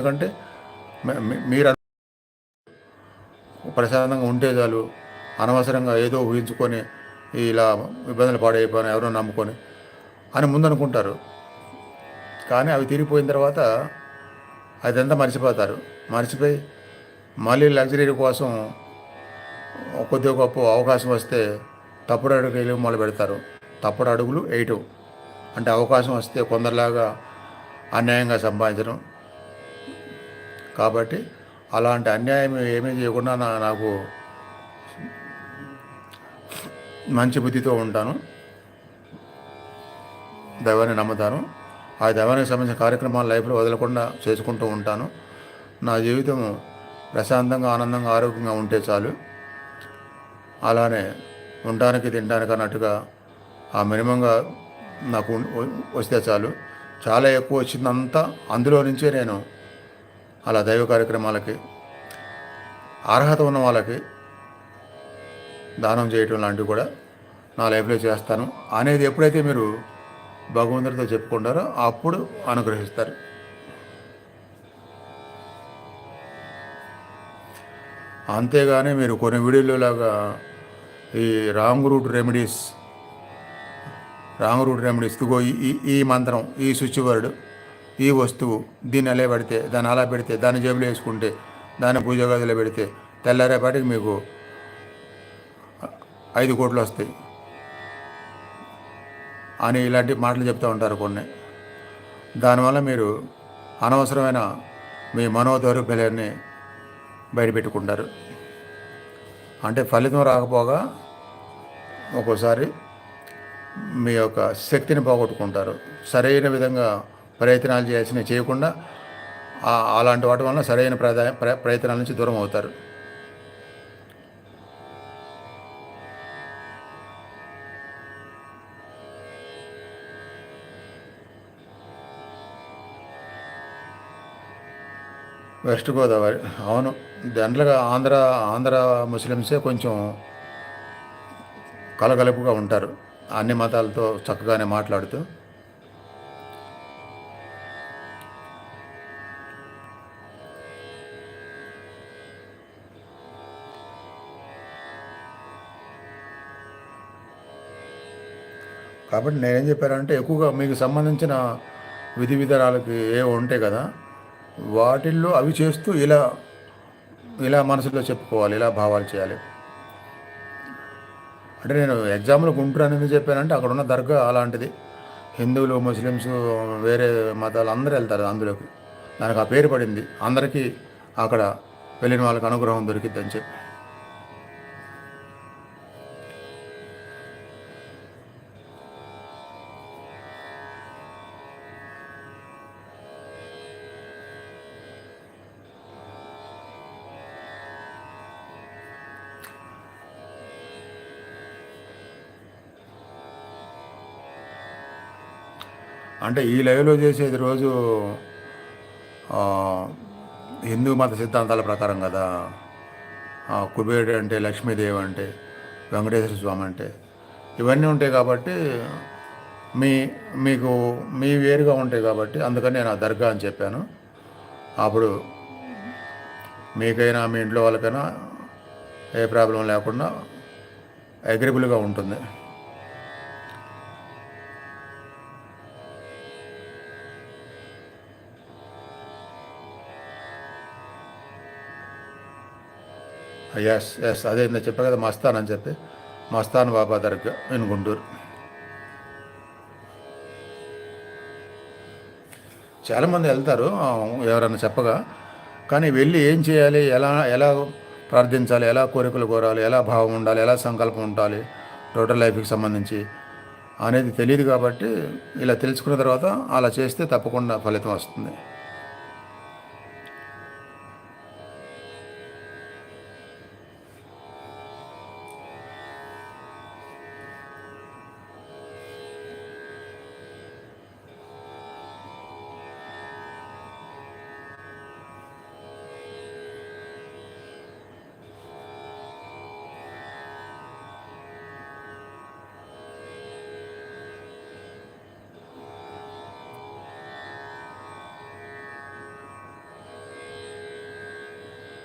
ఎందుకంటే మీరు ప్రశాంతంగా ఉంటే చాలు, అనవసరంగా ఏదో ఊహించుకొని ఇలా ఇబ్బందులు పాడైపోయిన ఎవరో నమ్ముకొని అని ముందనుకుంటారు. కానీ అవి తీరిపోయిన తర్వాత అదంతా మర్చిపోతారు. మర్చిపోయి మళ్ళీ లగ్జరీ కోసం కొద్దిగా గొప్ప అవకాశం వస్తే తప్పుడు అడుగులు మొదలు పెడతారు. తప్పుడు అడుగులు వేయటం అంటే అవకాశం వస్తే కొందరిలాగా అన్యాయంగా సంపాదించడం. కాబట్టి అలాంటి అన్యాయం ఏమీ చేయకుండా నాకు మంచి బుద్ధితో ఉంటాను, దైవాన్ని నమ్ముతాను. ఆ దైవానికి సంబంధించిన కార్యక్రమాలు లైఫ్లో వదలకుండా చేసుకుంటూ ఉంటాను. నా జీవితం ప్రశాంతంగా, ఆనందంగా, ఆరోగ్యంగా ఉంటే చాలు. అలానే ఉండడానికి తినడానికి అన్నట్టుగా ఆ మినిమంగా నాకు వస్తే చాలు. చాలా ఎక్కువ వచ్చిందంతా అందులో నుంచే నేను అలా దైవ కార్యక్రమాలకి అర్హత ఉన్న వాళ్ళకి దానం చేయటం లాంటివి కూడా నా లైఫ్లో చేస్తాను అనేది ఎప్పుడైతే మీరు భగవంతుడితో చెప్పుకుంటారో అప్పుడు అనుగ్రహిస్తారు. అంతేగాని మీరు కొన్ని వీడియోలో లాగా ఈ రాంగ్ రూట్ రెమెడీస్ ఇదిగో ఈ మంత్రం, ఈ స్విచ్ వర్డ్, ఈ వస్తువు, దీన్ని అలా పెడితే, దాన్ని అలా పెడితే, దాన్ని జేబులో వేసుకుంటే, దాన్ని పూజ గదిలో పెడితే తెల్లారేపాటికి మీకు 5 కోట్లు వస్తాయి అని ఇలాంటి మాటలు చెప్తూ ఉంటారు కొన్ని. దానివల్ల మీరు అనవసరమైన మీ మనోదౌర్బల్యాన్ని బయటపెట్టుకుంటారు. అంటే ఫలితం రాకపోగా ఒక్కోసారి మీ యొక్క శక్తిని పోగొట్టుకుంటారు. సరైన విధంగా ప్రయత్నాలు చేయాల్సినవి చేయకుండా అలాంటి వాటి వల్ల సరైన ప్రయత్నాల నుంచి దూరం అవుతారు. వెస్ట్ గోదావరి, అవును. జనరల్గా ఆంధ్ర ముస్లిమ్సే కొంచెం కలగలుపుగా ఉంటారు, అన్ని మతాలతో చక్కగానే మాట్లాడుతూ. కాబట్టి నేనేం చెప్పానంటే ఎక్కువగా మీకు సంబంధించిన విధి విధానాలకి ఏవో ఉంటాయి కదా, వాటిల్లో అవి చేస్తూ ఇలా మనసులో చెప్పుకోవాలి, ఇలా భావాలు చేయాలి. అంటే నేను ఎగ్జాంపుల్ గుంటూరు అనేది చెప్పానంటే అక్కడ ఉన్న దర్గా అలాంటిది. హిందువులు, ముస్లిమ్స్, వేరే మతాలు అందరూ వెళ్తారు అందులోకి. దానికి ఆ పేరు పడింది. అందరికీ అక్కడ వెళ్ళిన వాళ్ళకి అనుగ్రహం దొరికిద్దని చెప్పి. అంటే ఈ లైవ్లో చేసేది రోజు హిందూ మత సిద్ధాంతాల ప్రకారం కదా. కుబేరుడు అంటే, లక్ష్మీదేవి అంటే, వెంకటేశ్వర స్వామి అంటే ఇవన్నీ ఉంటాయి కాబట్టి మీకు వేరుగా ఉంటాయి కాబట్టి అందుకని నేను ఆ దర్గా అని చెప్పాను. అప్పుడు మీకైనా మీ ఇంట్లో వాళ్ళకైనా ఏ ప్రాబ్లం లేకుండా అగ్రిబుల్గా ఉంటుంది. ఎస్ అదే నేను చెప్పా కదా, మస్తాన్ అని చెప్పి, మస్తాన్ బాబా దర్గా ఇన్ గుంటూరు. చాలామంది వెళ్తారు ఎవరన్నా చెప్పగా, కానీ వెళ్ళి ఏం చేయాలి, ఎలా ప్రార్థించాలి, ఎలా కోరికలు కోరాలి, ఎలా భావం ఉండాలి, ఎలా సంకల్పం ఉండాలి టోటల్ లైఫ్కి సంబంధించి అనేది తెలియదు. కాబట్టి ఇలా తెలుసుకున్న తర్వాత అలా చేస్తే తప్పకుండా ఫలితం వస్తుంది.